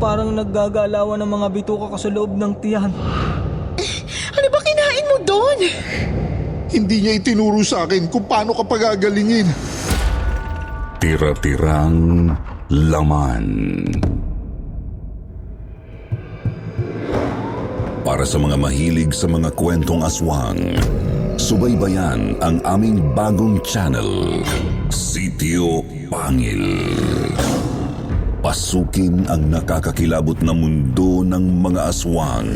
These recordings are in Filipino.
parang naggagalawan ng mga bituka ko sa loob ng tiyan. Ano ba kinain mo doon? Hindi niya itinuro sa akin kung paano ka pagagalingin. Tira-tirang laman. Para sa mga mahilig sa mga kwentong aswang, subaybayan ang aming bagong channel, Sitio Pangil. Pasukin ang nakakakilabot na mundo ng mga aswang.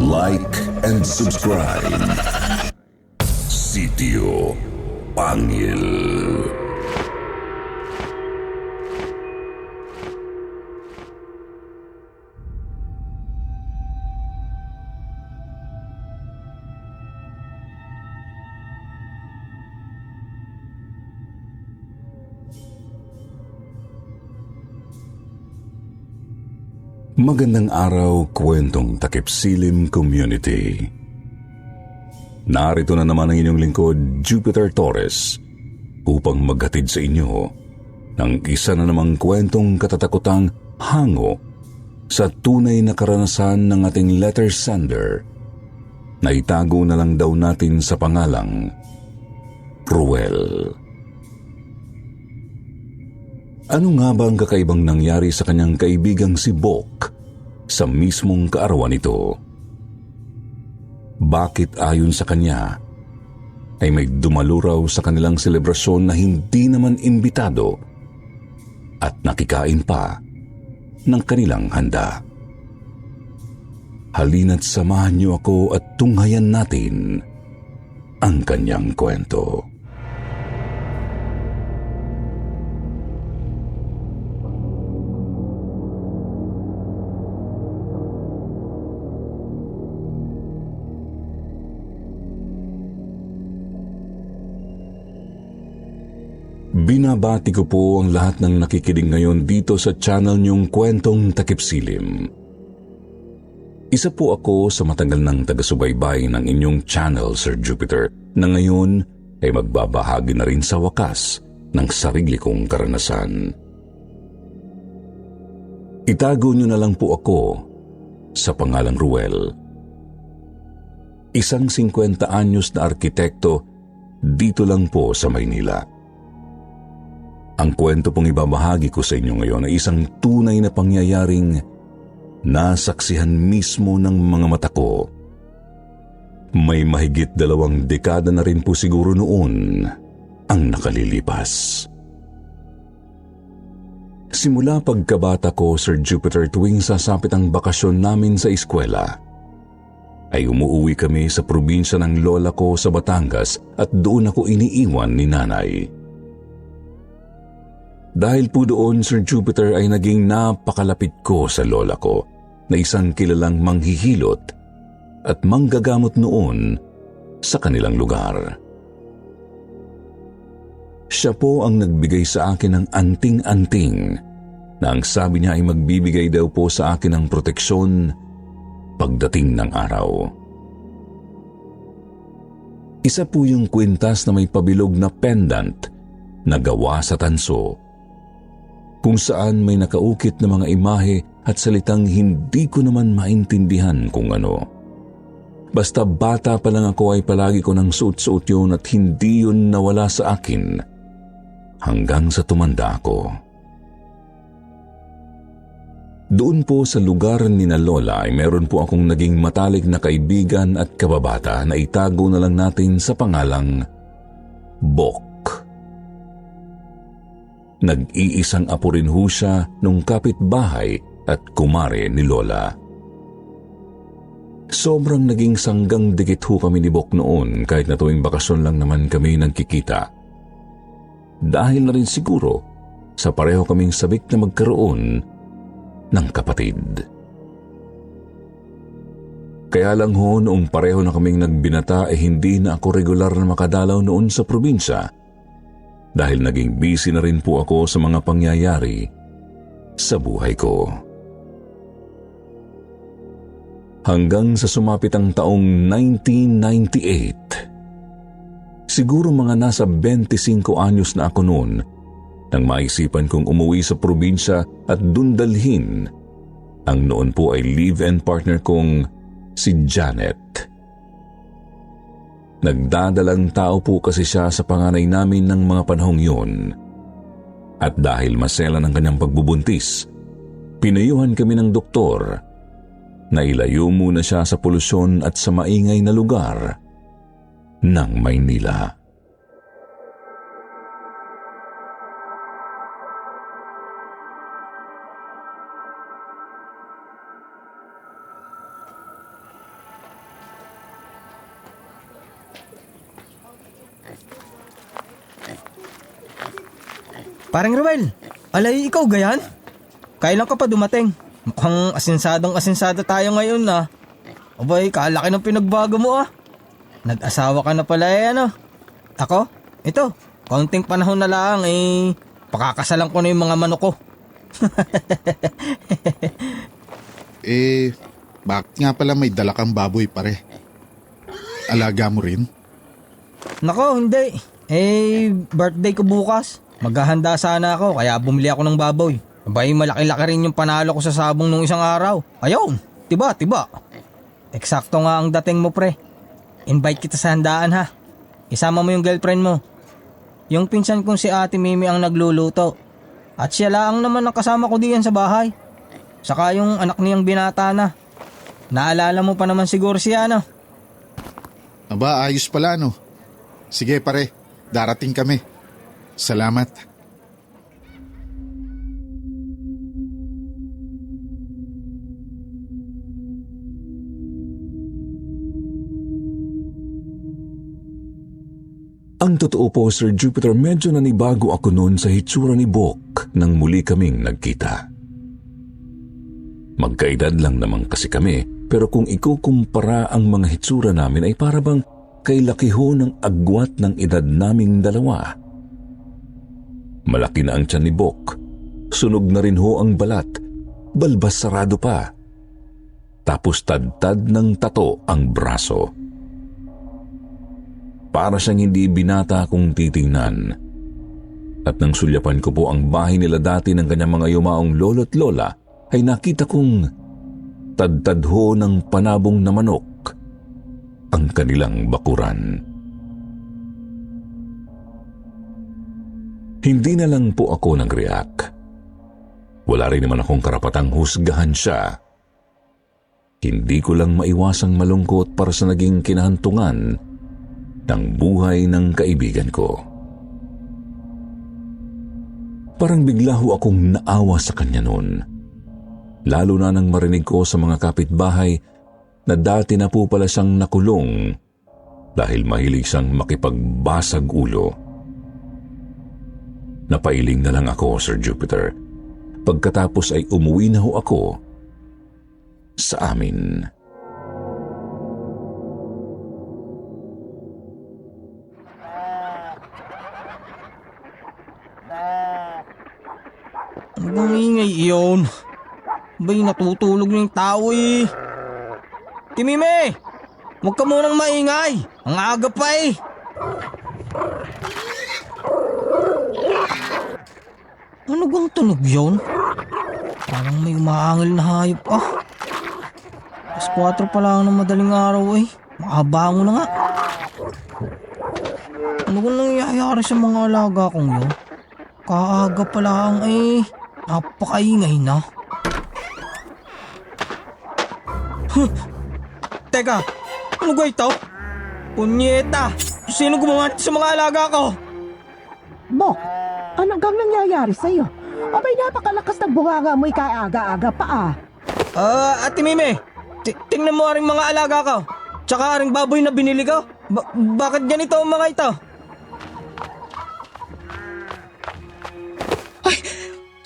Like and subscribe. Sitio Pangil. Magandang araw, kwentong Takip Silim Community. Narito na naman ang inyong lingkod, Jupiter Torres, upang maghatid sa inyo ng isa na namang kwentong katatakutang hango sa tunay na karanasan ng ating letter sender na itago na lang daw natin sa pangalang Ruel. Ano nga ba ang kakaibang nangyari sa kanyang kaibigang si Bok sa mismong kaarawan nito? Bakit ayon sa kanya ay may dumaluraw sa kanilang selebrasyon na hindi naman imbitado at nakikain pa ng kanilang handa? Halina't samahan niyo ako at tunghayan natin ang kanyang kwento. Binabati ko po ang lahat ng nakikinig ngayon dito sa channel niyong Kwentong Takip Silim. Isa po ako sa matagal ng taga-subaybay ng inyong channel, Sir Jupiter, na ngayon ay magbabahagi na rin sa wakas ng sarili kong karanasan. Itago niyo na lang po ako sa pangalang Ruel. Isang 50 anyos na arkitekto dito lang po sa Maynila. Ang kwento pong ibabahagi ko sa inyo ngayon ay isang tunay na pangyayaring nasaksihan mismo ng mga mata ko. May mahigit 2 dekada na rin po siguro noon ang nakalilipas. Simula pagkabata ko, Sir Jupiter, tuwing sasapit ang bakasyon namin sa eskwela, ay umuuwi kami sa probinsya ng lola ko sa Batangas at doon ako iniiwan ni nanay. Dahil po doon, Sir Jupiter, ay naging napakalapit ko sa lola ko na isang kilalang manghihilot at manggagamot noon sa kanilang lugar. Siya po ang nagbigay sa akin ng anting-anting na ang sabi niya ay magbibigay daw po sa akin ng proteksyon pagdating ng araw. Isa po yung kwintas na may pabilog na pendant na gawa sa tanso, kung saan may nakaukit na mga imahe at salitang hindi ko naman maintindihan kung ano. Basta bata pa lang ako ay palagi ko nang suot-suot yun at hindi yun nawala sa akin hanggang sa tumanda ako. Doon po sa lugar ni na Lola ay meron po akong naging matalik na kaibigan at kababata na itago na lang natin sa pangalang Bok. Nag-iisang apo rin ho siya nung kapitbahay at kumare ni Lola. Sobrang naging sanggang dikit ho kami ni Bok noon kahit na tuwing bakasyon lang naman kami nagkikita. Dahil na rin siguro sa pareho kaming sabik na magkaroon ng kapatid. Kaya lang ho noong pareho na kaming nagbinata hindi na ako regular na makadalaw noon sa probinsya dahil naging busy na rin po ako sa mga pangyayari sa buhay ko. Hanggang sa sumapit ang taong 1998. Siguro mga nasa 25 anyos na ako noon nang maisipan kong umuwi sa probinsya at dun dalhin Ang noon po ay live-in partner kong si Janet. Nagdadalang tao po kasi siya sa panganay namin ng mga panahong yun. At dahil masela ng kanyang pagbubuntis, pinayuhan kami ng doktor na ilayo muna siya sa polusyon at sa maingay na lugar ng Maynila. Parang Ruel, alay ikaw gayan? Kailan ka pa dumating? Mukhang asinsado tayo ngayon na. Abay, kalaki ng pinagbago mo ah. Nag-asawa ka na pala ano. Ako? Ito, kaunting panahon na lang pakakasalan ko na yung mga manok ko. Bakit nga pala may dala kang baboy pare? Alaga mo rin? Nako, hindi. Birthday ko bukas. Maghahanda sana ako kaya bumili ako ng baboy. Abay, malaki-laki rin yung panalo ko sa sabong nung isang araw. Ayun, tiba. Eksakto nga ang dating mo pre. Invite kita sa handaan ha. Isama mo yung girlfriend mo. Yung pinsan kong si Ate Mimi ang nagluluto. At siya lang naman ang kasama ko diyan sa bahay. Saka yung anak niyang binata na. Naalala mo pa naman siguro siya no? Aba, ayos pala no. Sige pare, darating kami. Salamat. Ang totoo po, Sir Jupiter, medyo nanibago ako noon sa hitsura ni Bok nang muli kaming nagkita. Magkaedad lang naman kasi kami, pero kung ikukumpara ang mga hitsura namin ay parabang kay laki ho ng agwat ng edad naming dalawa. Malaki na ang tiyan ni Bok, sunog na rin ho ang balat, balbas sarado pa. Tapos tad-tad ng tato ang braso. Para siyang hindi binata kung titingnan. At nang sulyapan ko po ang bahay nila dati ng kanyang mga yumaong lolo't lola, ay nakita kong tad-tad ho ng panabong na manok ang kanilang bakuran. Hindi na lang po ako nag-react. Wala rin naman akong karapatang husgahan siya. Hindi ko lang maiwasang malungkot para sa naging kinahantungan ng buhay ng kaibigan ko. Parang bigla ho akong naawa sa kanya noon. Lalo na nang marinig ko sa mga kapitbahay na dati na po pala siyang nakulong dahil mahilig siyang makipagbasag ulo. Napailing na lang ako, Sir Jupiter. Pagkatapos ay umuwi na ho ako sa amin. Ano bang ingay iyon? Ba'y natutulog na yung tao eh. Timime! Huwag ka munang maingay. Ang aga pa eh. Ano bang tunog yun? Parang may umaangil na hayop ah. Alas 4 pa lang ng madaling araw eh. Makabango na nga. Ano bang nangyayari sa mga alaga kong yun? Kaaga pa lang eh. Napakaingay na. Teka, ano ba ito? Punyeta! Sino gumawa sa mga alaga ko? Bok, ano gang nangyayari sa'yo? Abay, napakalakas ng bunganga mo'y kaaga-aga pa ah. Ate Mime, tingnan mo aring mga alaga ko. Tsaka aring baboy na binili ko. Bakit ganito ang mga ito?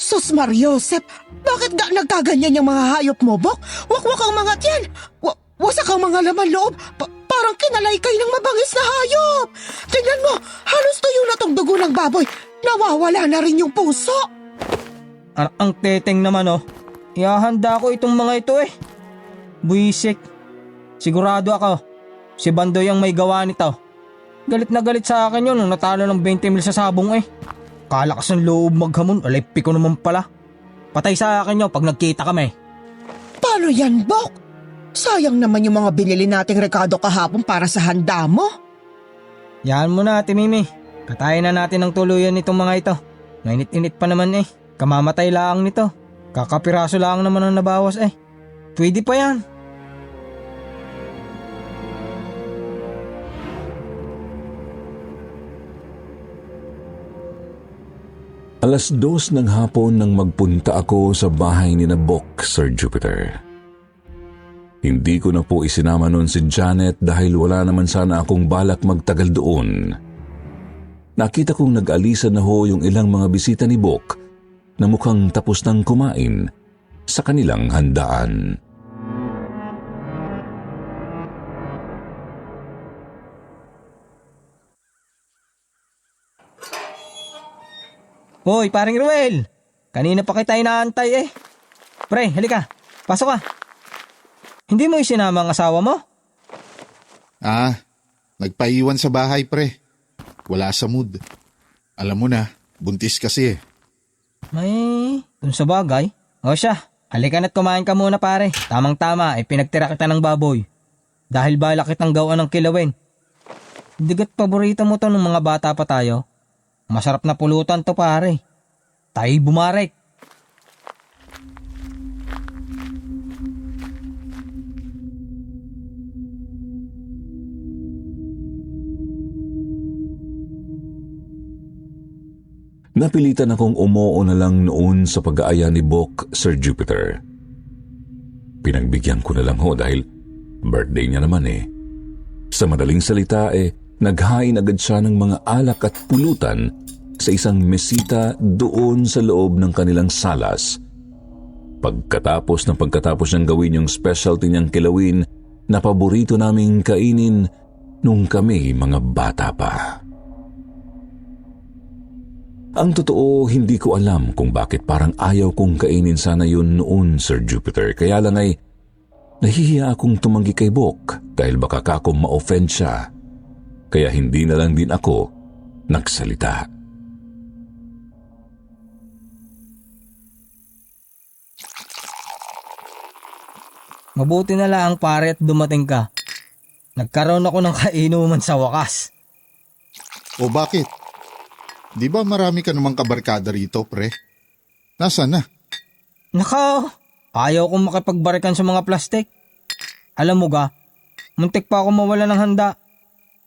Sus Mariosep, bakit nagkaganyan yung mga hayop mo, Bok? Wakwak ang mga tiyan. Wasak ang mga laman loob. Parang kinalaykay ng mabangis na hayop. Tingnan mo, halos tuyo na tong dugo ng baboy. Nawawala na rin yung puso. Ang teteng naman oh. Ihahanda ko itong mga ito eh. Buisik. Sigurado ako, si Bandoy ang may gawa nito. Galit na galit sa akin yun nung natalo ng 20 mil sa sabong eh. Kalakas ng loob maghamon, alay ko naman pala. Patay sa akin yun pag nagkita kami. Ano yan, Bok? Sayang naman yung mga binili nating rekado kahapon para sa handa mo. Yan mo na, Ate Mimi. Katayin na natin ng tuluyan itong mga ito. Mainit-init pa naman eh. Kamamatay lang nito. Kakapiraso lang naman ang nabawas eh. Pwede pa yan. Alas 2 ng hapon nang magpunta ako sa bahay ni na Bok, Sir Jupiter. Hindi ko na po isinama noon si Janet dahil wala naman sana akong balak magtagal doon. Nakita kong nag-alisan na ho yung ilang mga bisita ni Bok na mukhang tapos nang kumain sa kanilang handaan. Hoy, paring Ruel. Kanina pa kita inaantay eh. Pre, halika. Pasok ka. Hindi mo isinama ang asawa mo? Nagpaiwan sa bahay pre. Wala sa mood. Alam mo na, buntis kasi eh. May, dun sa bagay. O siya, halika na't kumain ka muna pare. Tamang-tama, pinagtira kita ng baboy. Dahil balak kitang gawan ng kilawin. Digat paborito mo to nung mga bata pa tayo. Masarap na pulutan to pare. Tayo'y bumarek. Napilitan akong umuo na lang noon sa pag-aaya ni Bok, Sir Jupiter. Pinagbigyan ko na lang ho dahil birthday niya naman eh. Sa madaling salita naghain agad siya ng mga alak at pulutan sa isang mesita doon sa loob ng kanilang salas. Pagkatapos niyang gawin yung specialty niyang kilawin na paborito naming kainin nung kami mga bata pa. Ang totoo, hindi ko alam kung bakit parang ayaw kong kainin sana yun noon, Sir Jupiter. Kaya lang nahihiya akong tumanggi kay Bok dahil baka kako ma-offend siya. Kaya hindi na lang din ako nagsalita. Mabuti na lang pare at dumating ka. Nagkaroon ako ng kainuman sa wakas. O bakit? Di ba marami ka namang kabarkada rito pre? Nasaan na? Naka, ayaw kong makipagbarikan sa mga plastik. Alam mo ga, muntik pa ako mawala ng handa.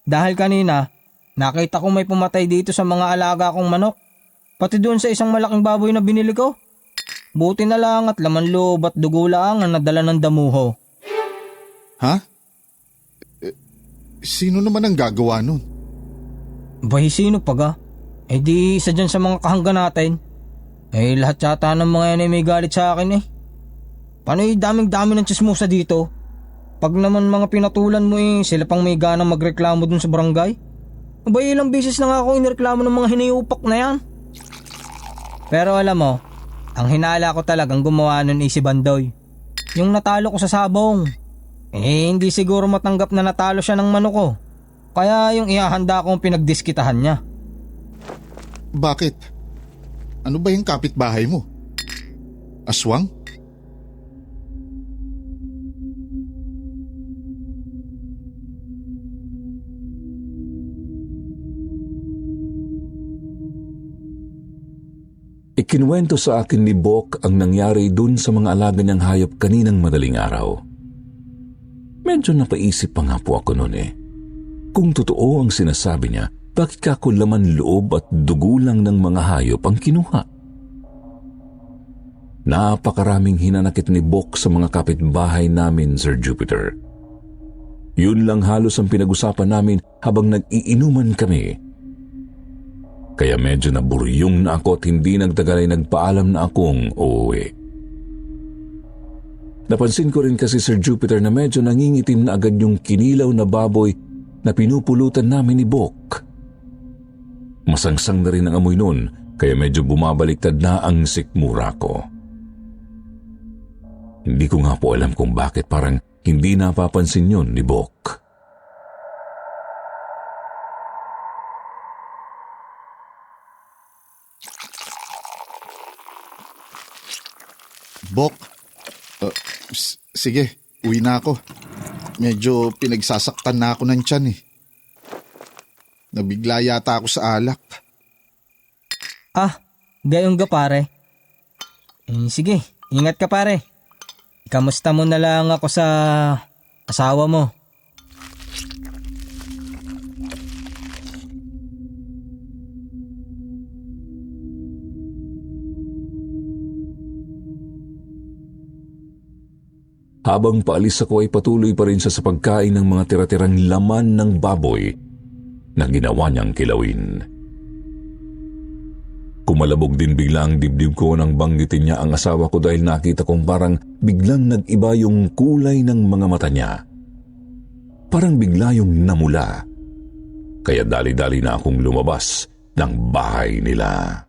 Dahil kanina, nakita ko may pumatay dito sa mga alaga kong manok. Pati doon sa isang malaking baboy na binili ko. Buti na lang at laman loob at dugo lang ang nadala ng damuho. Ha? Sino naman ang gagawa nun? Bahi sino pa ga? Di isa dyan sa mga kahangga natin. Lahat yata ng mga yan ay may galit sa akin eh. Paano daming-dami ng tsismosa dito? Pag naman mga pinatulan mo sila pang may ganang magreklamo dun sa barangay. Ilang beses na nga ako inireklamo ng mga hinayupak na yan. Pero alam mo, ang hinala ko talagang gumawa nun si Bandoy. Yung natalo ko sa sabong. Hindi siguro matanggap na natalo siya ng manok ko. Kaya yung ihahanda kong pinagdiskitahan niya. Bakit? Ano ba yung kapitbahay mo? Aswang? Ikinuwento sa akin ni Bok ang nangyari dun sa mga alaga niyang hayop kaninang madaling araw. Medyo napaisip pa nga po ako noon Kung totoo ang sinasabi niya, bakit kako laman loob at dugo lang ng mga hayop ang kinuha? Napakaraming hinanakit ni Bok sa mga kapitbahay namin, Sir Jupiter. Yun lang halos ang pinag-usapan namin habang nag-iinuman kami. Kaya medyo naburyong na ako at hindi nagtagal ay nagpaalam na akong uuwi. Napansin ko rin kasi, Sir Jupiter, na medyo nangingitim na agad yung kinilaw na baboy na pinupulutan namin ni Bok. Masangsang na rin ang amoy noon, kaya medyo bumabaliktad na ang sikmura ko. Hindi ko nga po alam kung bakit parang hindi napapansin yun ni Bok. Bok, Sige, uwi na ako. Medyo pinagsasaktan na ako ng tiyan eh. Nabigla yata ako sa alak. Ah, gayon ga pare. Sige, ingat ka pare. Kamusta mo na lang ako sa asawa mo? Habang paalis ako ay patuloy pa rin siya sa pagkain ng mga tira-tirang laman ng baboy na ginawa niyang kilawin. Kumalabog din bigla ang dibdib ko nang banggitin niya ang asawa ko dahil nakita kong parang biglang nag-iba yung kulay ng mga mata niya. Parang bigla yung namula. Kaya dali-dali na akong lumabas ng bahay nila.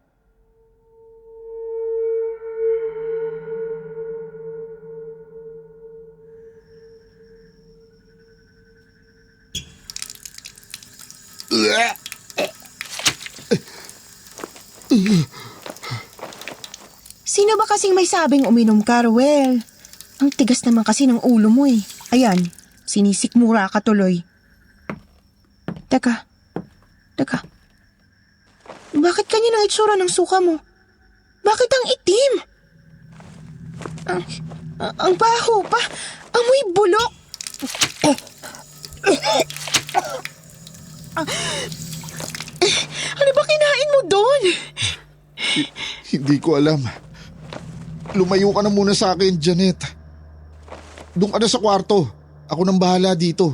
Sino ba kasing may sabing uminom ka, Ruel? Ang tigas naman kasi ng ulo mo eh. Ayan, sinisikmura ka tuloy. Teka. Bakit ganyan ang itsura ng suka mo? Bakit ang itim? Ang baho pa. Amoy bulok. Ano ba kinain mo doon? Hindi ko alam. Lumayo ka na muna sa akin, Janet. Doon ka na sa kwarto. Ako nang bahala dito.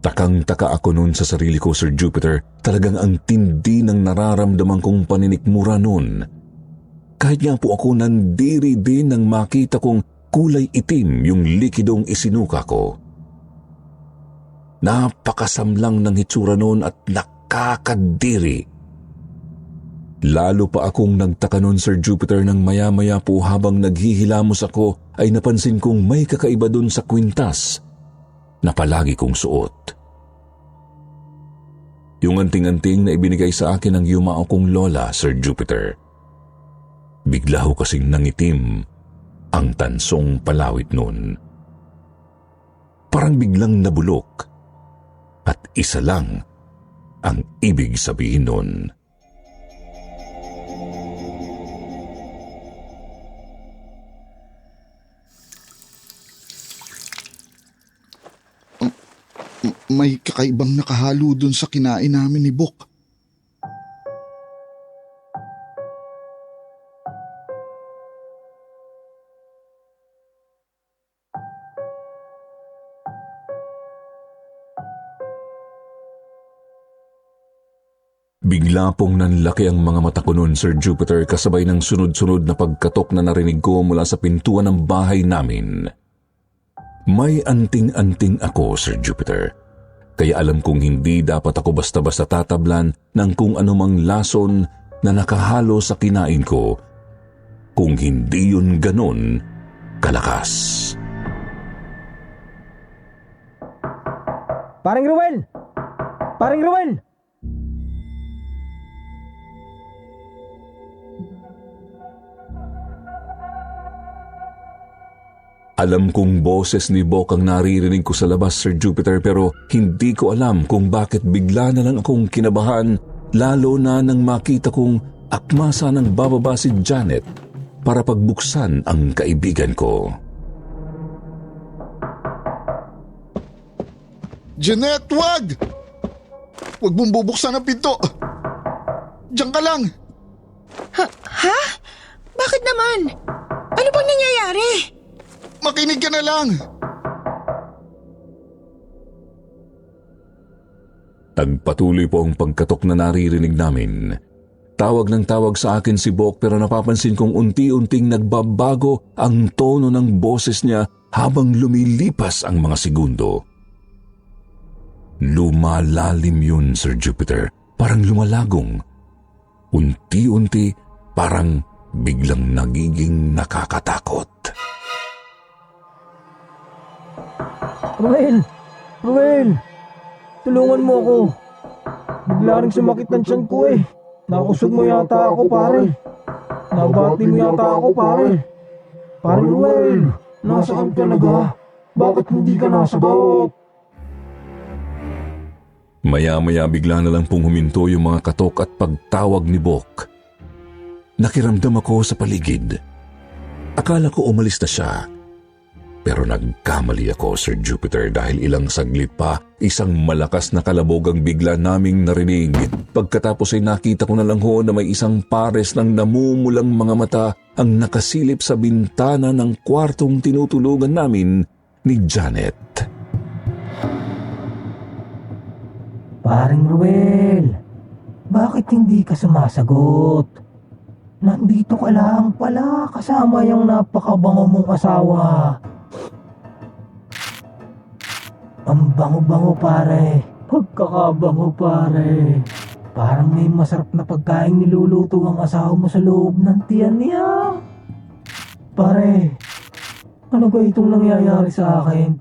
Takang-taka ako noon sa sarili ko, Sir Jupiter. Talagang ang tindi ng nararamdaman kong paninikmura noon. Kahit nga po ako nandiri din nang makita kong kulay itim yung likidong isinuka ko. Napakasamlang ng hitsura noon at nakakadiri. Lalo pa akong nagtaka noon, Sir Jupiter, nang maya-maya po habang naghihilamos ako ay napansin kong may kakaiba doon sa kwintas na palagi kong suot. Yung anting-anting na ibinigay sa akin ng yumao kong lola, Sir Jupiter. Bigla ho kasing nangitim ang tansong palawit noon. Parang biglang nabulok at isa lang ang ibig sabihin noon. May kakaibang nakahalo dun sa kinain namin ni Bok. Bigla pong nanlaki ang mga mata ko noon, Sir Jupiter, kasabay ng sunod-sunod na pagkatok na narinig ko mula sa pintuan ng bahay namin. May anting-anting ako, Sir Jupiter. Kaya alam kong hindi dapat ako basta-basta tatablan ng kung anumang lason na nakahalo sa kinain ko kung hindi yun ganon kalakas. Paring Ruel! Paring Ruel! Alam kong boses ni Bok ang naririnig ko sa labas, Sir Jupiter, pero hindi ko alam kung bakit bigla na lang akong kinabahan, lalo na nang makita kong akmasa ng bababa si Janet para pagbuksan ang kaibigan ko. Janet, wag! Wag mong bubuksan ang pinto. Diyan ka lang. Ha? Bakit naman? Ano bang nangyayari? Makinig ka na lang. Nagpatuloy po ang pagkatok na naririnig namin. Tawag ng tawag sa akin si Bok pero napapansin kong unti-unting nagbabago ang tono ng boses niya habang lumilipas ang mga segundo. Lumalalim yun, Sir Jupiter. Parang lumalagong. Unti-unti, parang biglang nagiging nakakatakot. Ruel! Ruel! tulungan mo ako. Bigla rin sumakit ng tiyan ko eh. Nakusog mo yata ako pare. Nabati mo yata ako pare. Pare Ruel, nasaan ka na ba? Bakit hindi ka nasagot? Maya-maya bigla na lang pong huminto yung mga katok at pagtawag ni Bok. Nakiramdam ako sa paligid. Akala ko umalis na siya. Pero nagkamali ako, Sir Jupiter, dahil ilang saglit pa, isang malakas na kalabog ang bigla naming narinig. Pagkatapos ay nakita ko na lang ho na may isang pares ng namumulang mga mata ang nakasilip sa bintana ng kwartong tinutulugan namin ni Janet. Paring Ruel, bakit hindi ka sumasagot? Nandito ka lang pala kasama yung napakabango mong asawa. Ang bango-bango pare. Pagkakabango pare. Parang may masarap na pagkain niluluto ang asawa mo sa loob ng tiyan niya. Pare, ano ba itong nangyayari sa akin?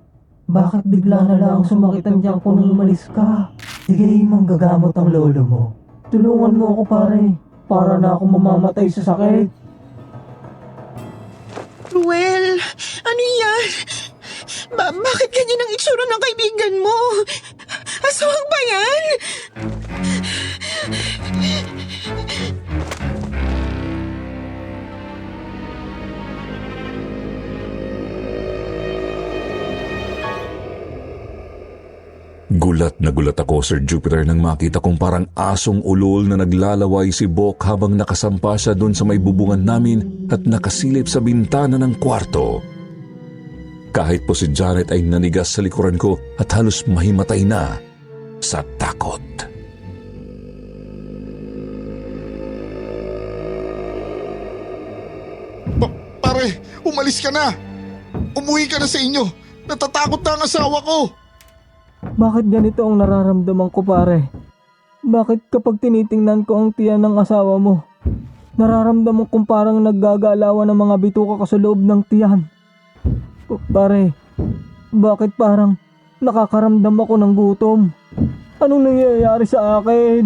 Bakit bigla na lang sumakit ang tiyan ko nung umalis ka? Sige, manggagamot ang lolo mo. Tulungan mo ako pare, para na ako mamamatay sa sakit. Ruel, ano yan? Bakit ganyan ang itsura ng kaibigan mo? Aswang ba yan? Gulat na gulat ako, Sir Jupiter, nang makita kong parang asong ulol na naglalaway si Bok habang nakasampa siya doon sa may bubungan namin at nakasilip sa bintana ng kwarto. Kahit po si Janet ay nanigas sa likuran ko at halos mahimatay na sa takot. Pare, umalis ka na! Umuwi ka na sa inyo! Natatakot na ang asawa ko! Bakit ganito ang nararamdaman ko pare? Bakit kapag tinitingnan ko ang tiyan ng asawa mo, nararamdaman kong parang naggagalawan ng mga bituka ko sa loob ng tiyan? Pare, bakit parang nakakaramdam ako ng gutom? Anong nangyayari sa akin?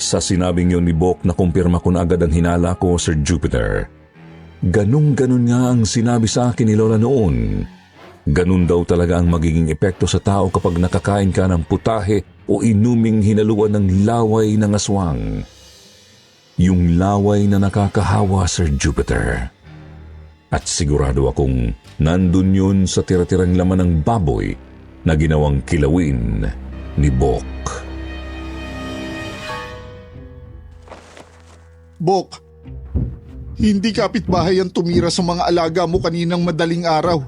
Sa sinabing yun ni Bok, nakumpirma ko na agad ang hinala ko, Sir Jupiter. Ganun-ganun nga ang sinabi sa akin ni Lola noon. Ganun daw talaga ang magiging epekto sa tao kapag nakakain ka ng putahe o inuming hinaluan ng laway ng aswang. Yung laway na nakakahawa, Sir Jupiter. At sigurado akong nandun yun sa tira-tirang laman ng baboy na ginawang kilawin ni Bok. Bok, hindi kapitbahay ang tumira sa mga alaga mo kaninang madaling araw.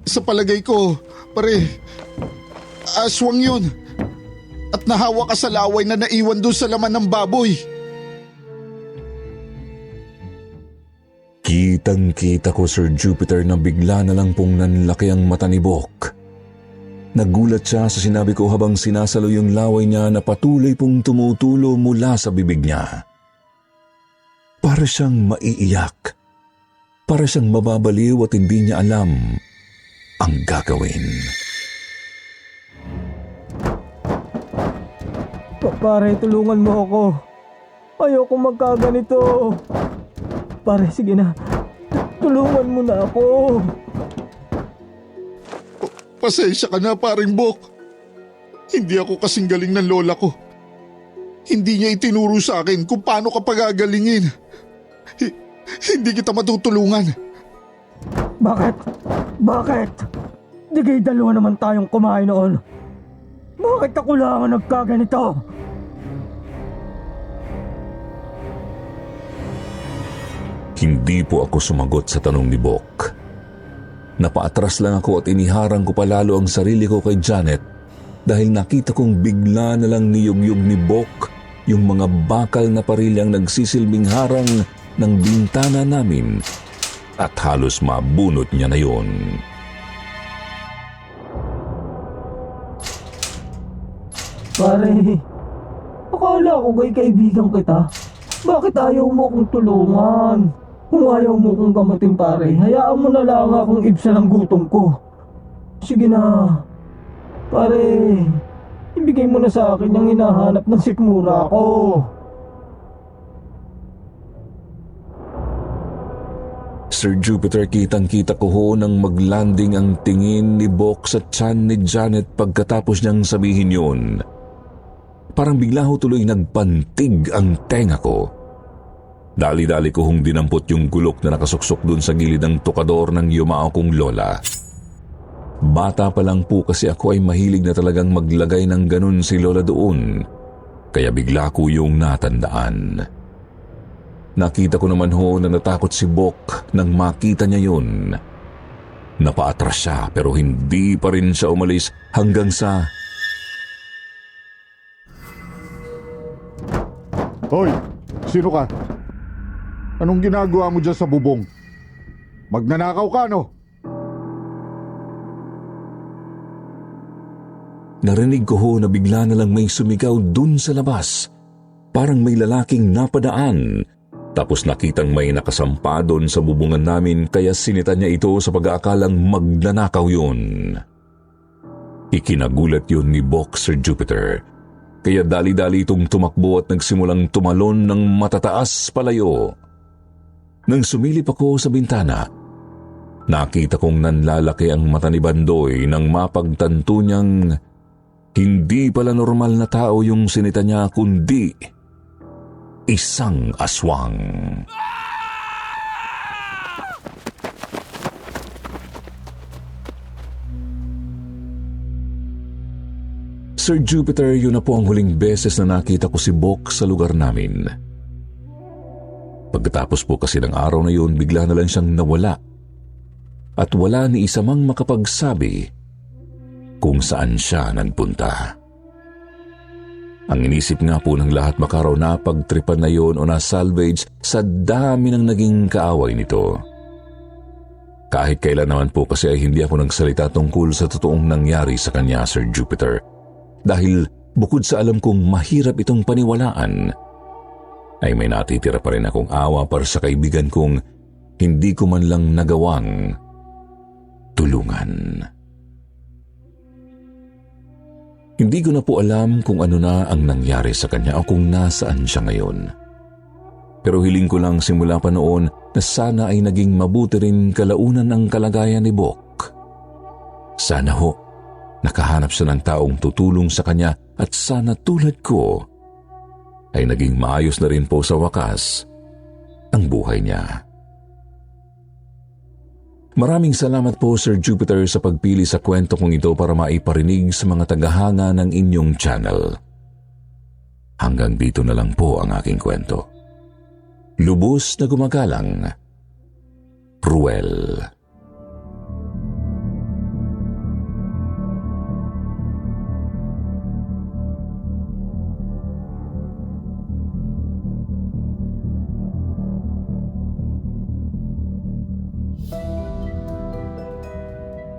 Sa palagay ko, pare, aswang yun. At nahawa ka sa laway na naiwan doon sa laman ng baboy. Kitang-kita ko, Sir Jupiter, na bigla na lang pong nanlaki ang mata ni Bok. Nagulat siya sa sinabi ko habang sinasalo yung laway niya na patuloy pong tumutulo mula sa bibig niya. Para siyang maiiyak. Para siyang mababaliw at hindi niya alam ang gagawin. Pare, tulungan mo ako. Ayoko magkaganito. Pare, sige na. Tulungan mo na ako. Pasensya ka na, paring Bok. Hindi ako kasing galing ng lola ko. Hindi niya itinuro sa akin kung paano ka pagagalingin. Hindi kita matutulungan. Bakit? Bakit? Di kayo dalawa naman tayong kumain noon. Bakit ako lang ang nagkaganito? Hindi po ako sumagot sa tanong ni Bok. Napaatras lang ako at iniharang ko palalo ang sarili ko kay Janet dahil nakita kong bigla na lang niyugyug ni Bok yung mga bakal na parilyang nagsisilbing harang ng bintana namin at halos mabunot niya na yon. Pare, akala ko kay kaibigan kita. Bakit ayaw mo akong tulungan? Kung ayaw mo kong gamutin pare, hayaan mo na lang akong ibsan ang gutom ko. Sige na. Pare, ibigay mo na sa akin yung hinahanap ng sikmura ko. Sir Jupiter, kitang-kita ko ho nang maglanding ang tingin ni Bok sa tiyan ni Janet pagkatapos niyang sabihin yun. Parang bigla ho tuloy nagpantig ang tenga ko. Dali-dali ko hong dinampot yung gulok na nakasuksok dun sa gilid ng tukador ng yumao kong lola. Bata pa lang po kasi ako ay mahilig na talagang maglagay ng ganun si lola doon, kaya bigla ko yung natandaan. Nakita ko naman ho na natakot si Bok nang makita niya yun. Napaatras siya pero hindi pa rin siya umalis hanggang sa... Hoy, sino ka? Anong ginagawa mo dyan sa bubong? Magnanakaw ka, no? Narinig ko ho na bigla na lang may sumigaw dun sa labas. Parang may lalaking napadaan. Tapos nakitang may nakasampa doon sa bubungan namin kaya sinita niya ito sa pag-aakalang magnanakaw yun. Ikinagulat yun ni Bok, Sir Jupiter. Kaya dali-dali itong tumakbo at nagsimulang tumalon ng matataas palayo. Nang sumilip ako sa bintana, nakita kong nanlalaki ang mata ni Bandoy nang mapagtanto niyang hindi pala normal na tao yung sinita niya kundi isang aswang. Sir Jupiter, yun na po ang huling beses na nakita ko si Bok sa lugar namin. Pagkatapos po kasi ng araw na yun, bigla na lang siyang nawala. At wala ni isa mang makapagsabi kung saan siya nagpunta. Ang inisip nga po ng lahat baka raw napagtripan na yun o na-salvage sa dami ng naging kaaway nito. Kahit kailan naman po kasi ay hindi ako nagsalita tungkol sa totoong nangyari sa kanya, Sir Jupiter. Dahil bukod sa alam kong mahirap itong paniwalaan, ay may natitira pa rin akong awa para sa kaibigan kong hindi ko man lang nagawang tulungan. Hindi ko na po alam kung ano na ang nangyari sa kanya o kung nasaan siya ngayon. Pero hiling ko lang simula pa noon na sana ay naging mabuti rin kalaunan ang kalagayan ni Bok. Sana ho, nakahanap siya ng taong tutulong sa kanya at sana tulad ko ay naging maayos na rin po sa wakas ang buhay niya. Maraming salamat po, Sir Jupiter, sa pagpili sa kwento kong ito para maiparinig sa mga tagahanga ng inyong channel. Hanggang dito na lang po ang aking kwento. Lubos na gumagalang, Ruel.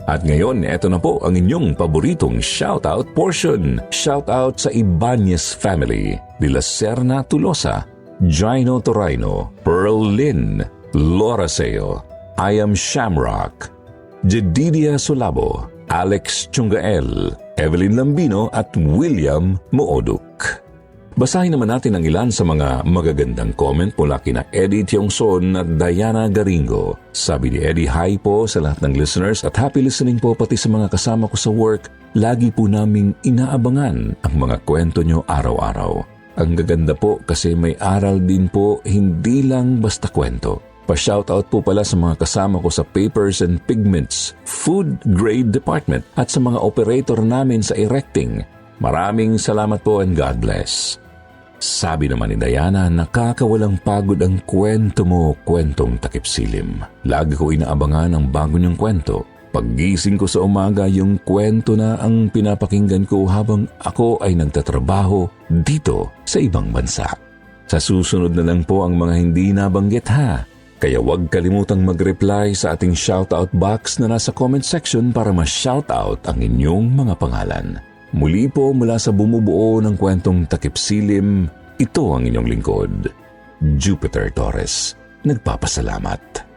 At ngayon, eto na po ang inyong paboritong shoutout portion. Shoutout sa Ibanez family, Dila Serna Tulosa, Gino Torino, Pearl Lynn, Laura Seo, I Am Shamrock, Jedidia Solabo, Alex Chungael, Evelyn Lambino at William Mooduk. Basahin naman natin ang ilan sa mga magagandang comment mula kina Eddie Tiongson at Diana Garingo. Sabi ni Eddie, hi po sa lahat ng listeners at happy listening po pati sa mga kasama ko sa work. Lagi po naming inaabangan ang mga kwento nyo araw-araw. Ang gaganda po kasi may aral din po, hindi lang basta kwento. Pa-shoutout po pala sa mga kasama ko sa Papers and Pigments, Food Grade Department at sa mga operator namin sa erecting. Maraming salamat po and God bless. Sabi naman ni Diana, nakakawalang pagod ang kwento mo, kwentong takip silim. Lagi ko inaabangan ang bago niyong kwento. Paggising ko sa umaga, yung kwento na ang pinapakinggan ko habang ako ay nagtatrabaho dito sa ibang bansa. Sa susunod na lang po ang mga hindi nabanggit ha. Kaya huwag kalimutang mag-reply sa ating shoutout box na nasa comment section para ma-shoutout ang inyong mga pangalan. Muli po mula sa bumubuo ng kwentong takip silim, ito ang inyong lingkod, Jupiter Torres. nagpapasalamat.